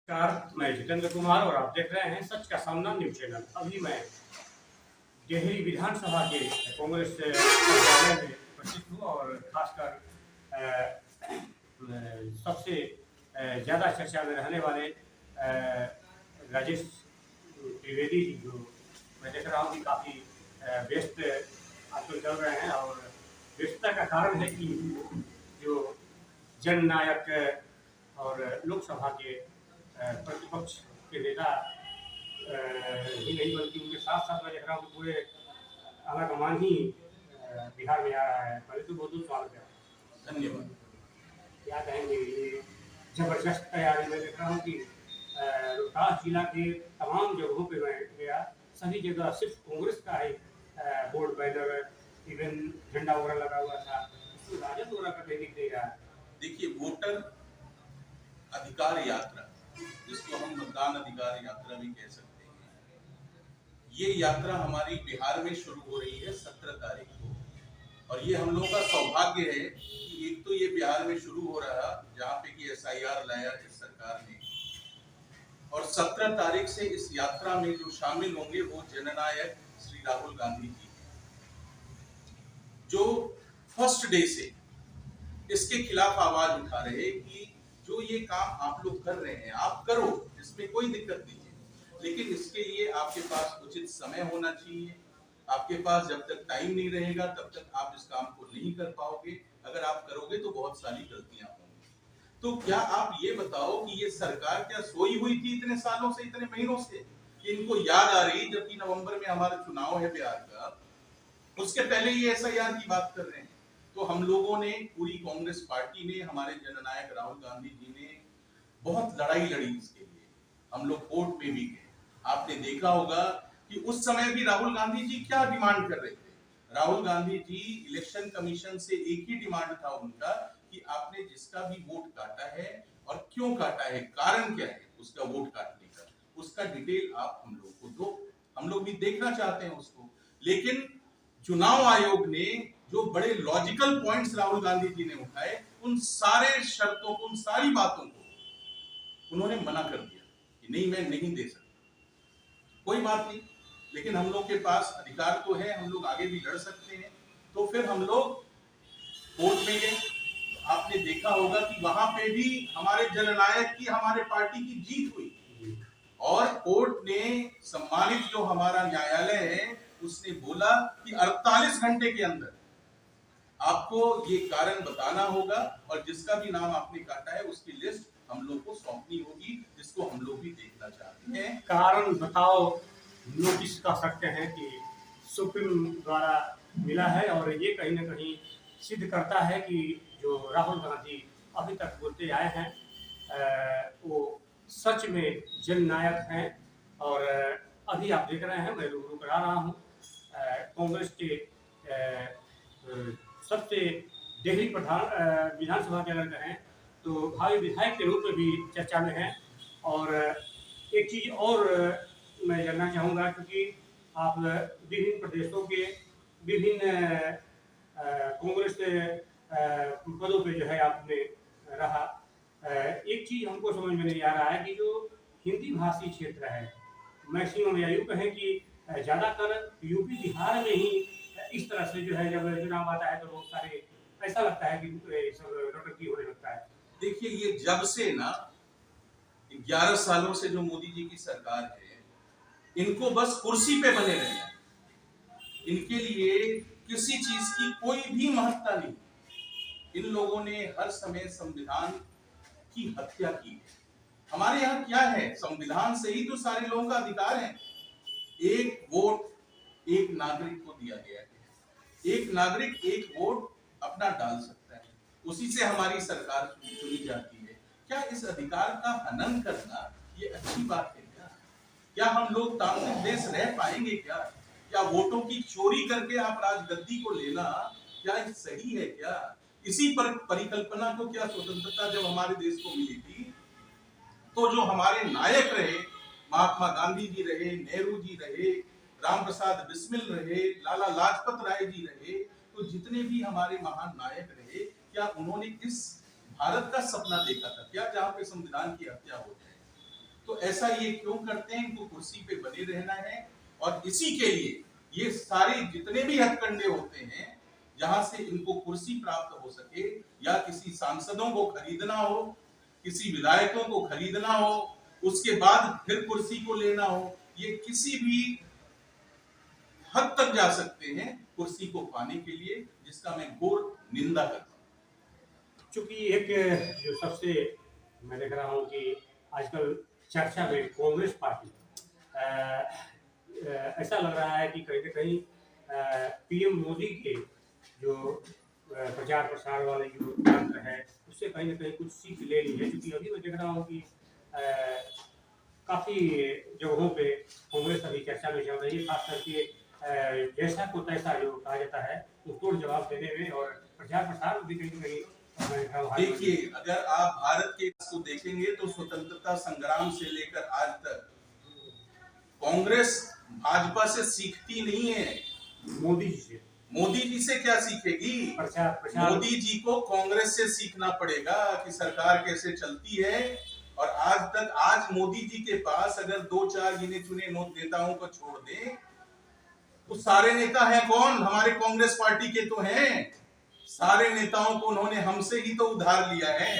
नमस्कार, मैं जितेंद्र कुमार और आप देख रहे हैं सच का सामना न्यूज चैनल। अभी मैं डेहरी विधानसभा के कांग्रेस कार्यालय में उपस्थित हूँ और खासकर सबसे ज़्यादा चर्चा में रहने वाले राजेश त्रिवेदी जी, जो मैं देख रहा हूँ कि काफ़ी व्यस्त आजकल चल रहे हैं। और व्यस्तता का कारण है कि जो जननायक और लोकसभा के प्रतिपक्ष के नेता ही नहीं बल्कि उनके साथ साथ मैं देख रहा हूँ कि पूरे आला कमान ही बिहार में आ रहा है। पहले तो बहुत बहुत स्वागत है। धन्यवाद। क्या कहेंगे, ये जबरदस्त तैयारी मैं देख रहा हूँ कि रोहतास जिला के तमाम जगहों पे मैं गया, सभी जगह सिर्फ कांग्रेस का ही बोर्ड बैनर, इवन झंडा वगैरह लगा हुआ था। उसमें राजद वगैरह का कहीं दिख नहीं रहा। देखिए, वोटर अधिकार यात्रा, जिसको हम मतदान अधिकार यात्रा भी कह सकते हैं, ये यात्रा हमारी बिहार में शुरू हो रही है 17 तारीख को। और ये हम लोगों का सौभाग्य है कि एक तो ये बिहार में शुरू हो रहा जहाँ पे कि SIR लाया इस सरकार ने, और 17 तारीख से इस यात्रा में जो शामिल होंगे वो जननायक श्री राहुल गांधी जी, जो फर्स्ट डे से इसके खिलाफ आवाज उठा रहे कि जो ये काम आप लोग कर रहे हैं आप करो, इसमें कोई दिक्कत नहीं है, लेकिन इसके लिए आपके पास उचित समय होना चाहिए। आपके पास जब तक टाइम नहीं रहेगा तब तक आप इस काम को नहीं कर पाओगे। अगर आप करोगे तो बहुत सारी गलतियां होंगी। तो क्या आप ये बताओ कि ये सरकार क्या सोई हुई थी इतने सालों से, इतने महीनों से, कि इनको याद आ रही जबकि नवंबर में हमारा चुनाव है बिहार का, उसके पहले ये SIR की बात कर रहे हैं। तो हम लोगों ने, पूरी कांग्रेस पार्टी ने, हमारे जननायक राहुल गांधी जी ने बहुत लड़ाई लड़ी इसके लिए। हम लोग कोर्ट में भी गए। आपने देखा होगा कि उस समय भी राहुल गांधी जी क्या डिमांड कर रहे थे। राहुल गांधी जी इलेक्शन कमीशन से एक ही डिमांड था उनका कि आपने जिसका भी वोट काटा है और क्यों काटा है, कारण क्या है उसका वोट काटने का, उसका डिटेल आप हम लोग को दो, हम लोग भी देखना चाहते हैं उसको। लेकिन चुनाव आयोग ने जो बड़े लॉजिकल पॉइंट्स राहुल गांधी जी ने उठाए, उन सारे शर्तों को, उन सारी बातों को उन्होंने मना कर दिया कि नहीं, मैं नहीं दे सकता। कोई बात नहीं, लेकिन हम लोग के पास अधिकार तो है, हम लोग आगे भी लड़ सकते हैं। तो फिर हम लोग कोर्ट में गए। आपने देखा होगा कि वहां पे भी हमारे जननायक की, हमारे पार्टी की जीत हुई, और कोर्ट ने, सम्मानित जो हमारा न्यायालय है, उसने बोला कि 48 घंटे के अंदर आपको ये कारण बताना होगा और जिसका भी नाम आपने काटा है उसकी लिस्ट हम लोग को सौंपनी होगी, जिसको हम लोग भी देखना चाहते हैं। कारण बताओ नोटिस कर सकते हैं कि सुप्रीम द्वारा मिला है, और ये कहीं ना कहीं सिद्ध करता है कि जो राहुल गांधी अभी तक बोलते आए हैं वो सच में जननायक हैं। और अभी आप देख रहे हैं, मैं रूबरू करा रहा हूँ कांग्रेस के सबसे डेहरी प्रधान विधानसभा के अगर कहें तो भावी विधायक के रूप में भी चर्चा में है। और एक चीज़ और मैं जानना चाहूँगा, क्योंकि आप विभिन्न प्रदेशों के विभिन्न कांग्रेस के पदों पे जो है आपने रहा, एक चीज़ हमको समझ में नहीं आ रहा है कि जो हिंदी भाषी क्षेत्र है, मैक्सिमम या यूँ कहें कि ज़्यादातर यूपी बिहार में ही इस तरह से जो है जब चुनाव आता है तो बहुत सारे ऐसा लगता है कि सब नौटंकी होने लगता है। देखिए, ये जब से ना 11 सालों से जो मोदी जी की सरकार है, इनको बस कुर्सी पे बने रहना है। इनके लिए किसी चीज की कोई भी महत्ता नहीं। इन लोगों ने हर समय संविधान की हत्या की है। हमारे यहाँ क्या है, संविधान से ही तो सारे लोगों का अधिकार है। एक वोट एक नागरिक को दिया गया है, एक नागरिक एक वोट अपना डाल सकता है, उसी से हमारी सरकार चुनी जाती है। क्या इस अधिकार का हनन करना ये अच्छी बात है क्या? क्या हम लोग तांत्रिक देश रह पाएंगे क्या? क्या वोटों की चोरी करके आप राजगद्दी को लेना क्या सही है क्या? इसी पर परिकल्पना को, क्या स्वतंत्रता जब हमारे देश को मिली थी तो जो हमारे नायक रहे, महात्मा गांधी जी रहे, नेहरू जी रहे, राम प्रसाद बिस्मिल रहे, लाला लाजपत राय जी रहे, तो जितने भी हमारे महान नायक रहे, क्या उन्होंने इस भारत का सपना देखा था क्या जहां पे संविधान की हत्या हो जाए? तो ऐसा ये क्यों करते हैं? इनको कुर्सी पे बने रहना है और इसी के लिए ये सारे जितने भी हथकंडे होते हैं, जहां से इनको कुर्सी प्राप्त हो सके, या किसी सांसदों को खरीदना हो, किसी विधायकों को खरीदना हो, उसके बाद फिर कुर्सी को लेना हो, ये किसी भी हद तक जा सकते हैं कुर्सी को पाने के लिए, जिसका मैं घोर निंदा करता हूं। चूंकि एक जो सबसे मैं देख रहा हूँ कि आजकल चर्चा में कांग्रेस पार्टी ऐसा लग रहा है कि कहीं ना कहीं पीएम मोदी के जो प्रचार प्रसार वाले जो तंत्र है उससे कहीं ना कहीं कुछ सीख ले ली है। क्योंकि अभी मैं देख रहा हूँ कि काफ़ी जगहों पे कांग्रेस अभी चर्चा में चल रही है, खास करके जैसा को तैसा जो कहा जाता है तोड़ जवाब देने में और प्रचार प्रसार भी कहीं ना कहीं। देखिए, अगर आप भारत के को देखेंगे तो स्वतंत्रता संग्राम से लेकर आज तक कांग्रेस भाजपा से सीखती नहीं है। मोदी जी से क्या सीखेगी? मोदी जी को कांग्रेस से सीखना पड़ेगा कि सरकार कैसे चलती है। और आज मोदी जी के पास अगर 2-4 गिने चुने नेताओं को छोड़ दे तो सारे नेता हैं कौन? हमारे कांग्रेस पार्टी के तो हैं। सारे नेताओं को उन्होंने हमसे ही तो उधार लिया है।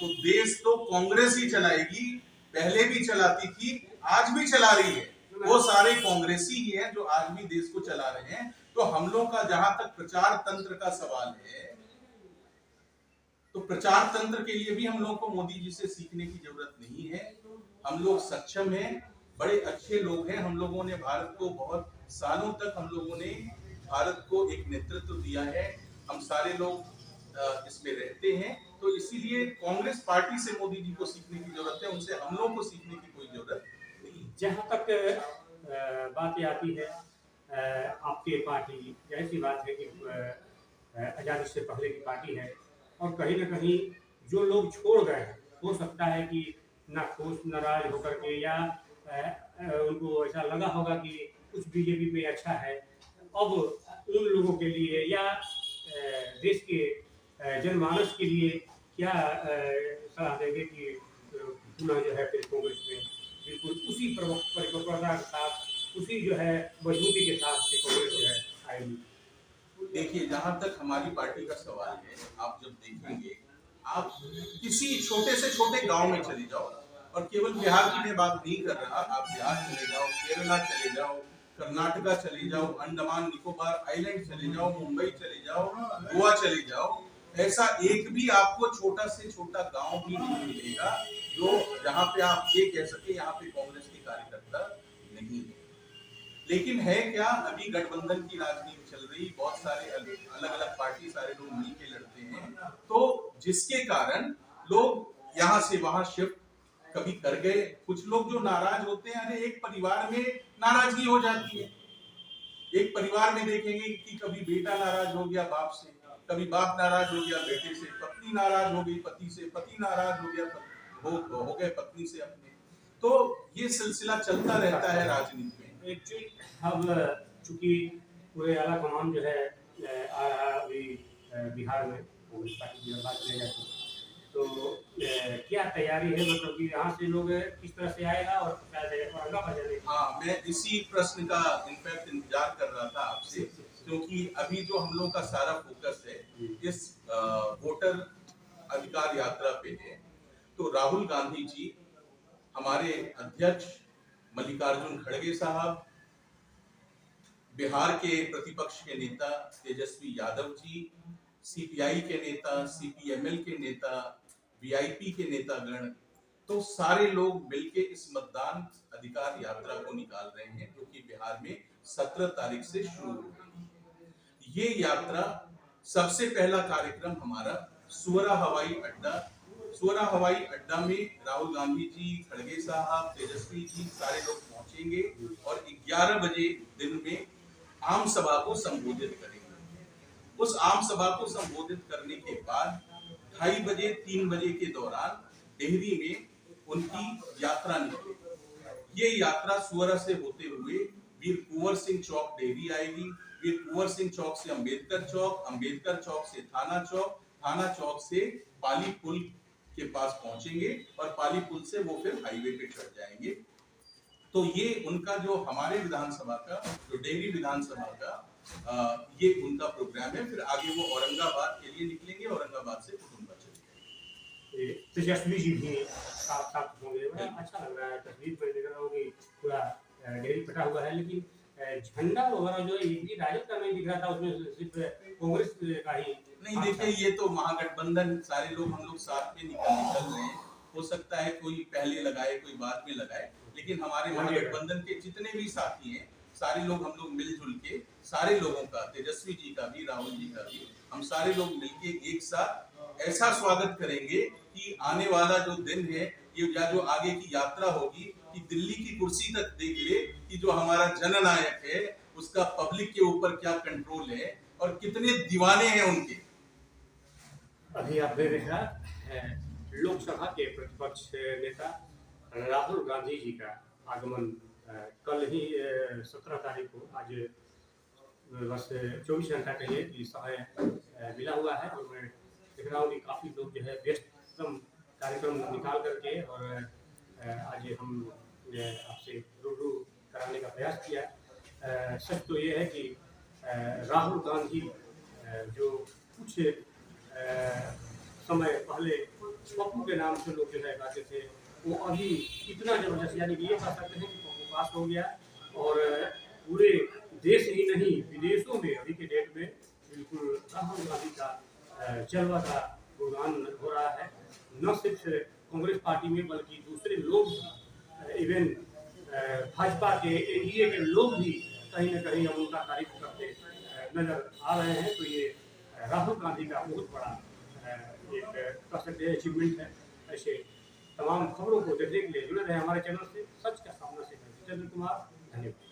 तो देश तो कांग्रेस ही चलाएगी, पहले भी चलाती थी, आज भी चला रही है। वो सारे कांग्रेसी ही हैं जो आज भी देश को चला रहे हैं। तो हम लोग का जहां तक प्रचार तंत्र का सवाल है, तो प्रचार तंत्र के लिए भी हम लोग को मोदी जी से सीखने की जरूरत नहीं है। हम लोग सक्षम हैं, बड़े अच्छे लोग हैं। हम लोगों ने भारत को बहुत सालों तक हम लोगों ने भारत को एक नेतृत्व दिया है। हम सारे लोग इसमें रहते हैं। तो इसीलिए कांग्रेस पार्टी से मोदी जी को सीखने की जरूरत है, उनसे हम लोग को सीखने की कोई जरूरत नहीं। जहाँ तक बात आती है आपकी पार्टी, जाहिर सी बात है कि आज़ादी से पहले की पार्टी है और कहीं ना कहीं जो लोग छोड़ गए हैं हो सकता है कि नाखुश नाराज होकर के या उनको ऐसा लगा होगा कि कुछ बीजेपी में अच्छा है। अब उन लोगों के लिए या देश के जनमानस के लिए क्या सलाह देंगे कि पुनः जो है फिर कांग्रेस में बिल्कुल उसी परिपक्वता के साथ, उसी जो है मजबूती के साथ कांग्रेस जो है आएगी? देखिए, जहां तक हमारी पार्टी का सवाल है, आप जब देखेंगे, आप किसी छोटे से छोटे गांव में चले जाओ, और केवल बिहार की मैं बात नहीं कर रहा, आप बिहार चले जाओ, केरला चले जाओ, कर्नाटका चले जाओ, अंडमान निकोबार आइलैंड चले जाओ, मुंबई चले जाओ, गोवा चले जाओ, ऐसा एक भी आपको छोटा से छोटा गांव भी नहीं मिलेगा जो जहां पे आप ये कह सके यहाँ पे कांग्रेस के कार्यकर्ता नहीं है। लेकिन है क्या, अभी गठबंधन की राजनीति चल रही, बहुत सारे अलग अलग पार्टी, सारे लोग मिलके लड़ते हैं, तो जिसके कारण लोग यहाँ से वहां शिफ्ट कभी कर गए। कुछ लोग जो नाराज होते हैं, अरे एक परिवार में नाराजगी हो जाती है। एक परिवार में देखेंगे कि कभी बेटा नाराज हो गया बाप से, कभी बाप नाराज हो गया बेटे से, पत्नी नाराज हो गई पति से, पति नाराज हो गया हो गए पत्नी से अपने। तो ये सिलसिला चलता रहता है राजनीति में। एक्चुअली अब चूंकि पूरे आला कमान जो है अभी बिहार में कांग्रेस पार्टी की बात की जाए तो क्या तैयारी है, मतलब कि यहाँ से लोग किस तरह से आएगा और औरंगाबाद? हाँ, मैं इसी प्रश्न का इनफैक्ट इंतजार कर रहा था आपसे, क्योंकि अभी जो हम लोग का सारा फोकस है इस वोटर अधिकार यात्रा पे है। तो राहुल गांधी जी, हमारे अध्यक्ष मल्लिकार्जुन खड़गे साहब, बिहार के प्रतिपक्ष के नेता तेजस्वी यादव जी, सीपीआई के नेता, सीपीएमएल के नेता, वीआईपी के नेतागण, तो सारे लोग मिलके इस मतदान अधिकार यात्रा को निकाल रहे हैं, जो कि बिहार में 17 तारीख से शुरू हो गई। ये यात्रा, सबसे पहला कार्यक्रम हमारा सुअरा हवाई अड्डा में राहुल गांधी जी, खड़गे साहब, तेजस्वी जी, सारे लोग पहुंचेंगे और 11 बजे दिन में आम सभा को संबोधित करेंगे। उस आम सभा को संबोधित करने के बाद 2:30 बजे 3 बजे के दौरान डेहरी में उनकी यात्रा निकलेगी। ये यात्रा सुअरा से होते हुए वीर कुंवर सिंह चौक डेहरी आएगी, वीर कुंवर सिंह चौक से अंबेडकर चौक से थाना चौक से पाली पुल के पास पहुंचेंगे और पाली पुल से वो फिर हाईवे पे चढ़ जाएंगे। तो ये उनका जो हमारे विधानसभा का जो डेहरी विधानसभा का ये उनका प्रोग्राम है। फिर आगे वो औरंगाबाद के लिए निकलेंगे, औरंगाबाद से कुटुंबा चले जाएंगे। तेजस्वी जी भी साथ साथ होंगे। बड़ा अच्छा लग रहा है, तस्वीर पर देख रहा हूँ कि पूरा डेहरी फटा हुआ है, लेकिन झंडा वगैरह जो है एक भी राजद का नहीं दिख रहा था, उसमें सिर्फ कांग्रेस का ही। नहीं देखिए, ये तो महागठबंधन, सारे लोग हम लोग साथ में निकल रहे हैं। हो सकता है कोई पहले लगाए कोई बाद में लगाए, लेकिन हमारे महागठबंधन के जितने भी साथी हैं सारे लोग, हम लोग मिलजुल के सारे लोगों का, तेजस्वी जी का भी, राहुल जी का भी, हम सारे लोग मिलके एक साथ ऐसा स्वागत करेंगे कि आने वाला जो दिन है ये, या जो आगे की यात्रा होगी, कि दिल्ली की कुर्सी तक देख ले कि जो हमारा जननायक है उसका पब्लिक के ऊपर क्या कंट्रोल है और कितने दीवाने हैं उनके। अभी आपने देखा लोकसभा के प्रतिपक्ष नेता राहुल गांधी जी का आगमन कल ही 17 तारीख को, आज बस 24 घंटा कहिए कि समय मिला हुआ है। और मैं देख रहा हूँ कि काफ़ी लोग जो है व्यस्ततम कार्यक्रम निकाल करके और आज हम आपसे रूबरू कराने का प्रयास किया। सच तो ये है कि राहुल गांधी जो कुछ समय पहले पप्पू के नाम से लोग जो है गाते थे, वो अभी इतना जबरदस्त, यानी कि ये कह सकते हैं कि पप्पू पास हो गया। और पूरे देश ही नहीं विदेशों में अभी के डेट में बिल्कुल राहुल गांधी का जलवा का गुणगान हो रहा है। न सिर्फ कांग्रेस पार्टी में बल्कि दूसरे लोग, इवन भाजपा के एनडीए के लोग भी कहीं न कहीं हम उनका तारीफ करते नजर आ रहे हैं। तो ये राहुल गांधी का बहुत बड़ा एक कह सकते हैं अचीवमेंट है। ऐसे तमाम खबरों को देखने के लिए जुड़े रहे हमारे चैनल से। सच का सामना से चंद्र कुमार, धन्यवाद।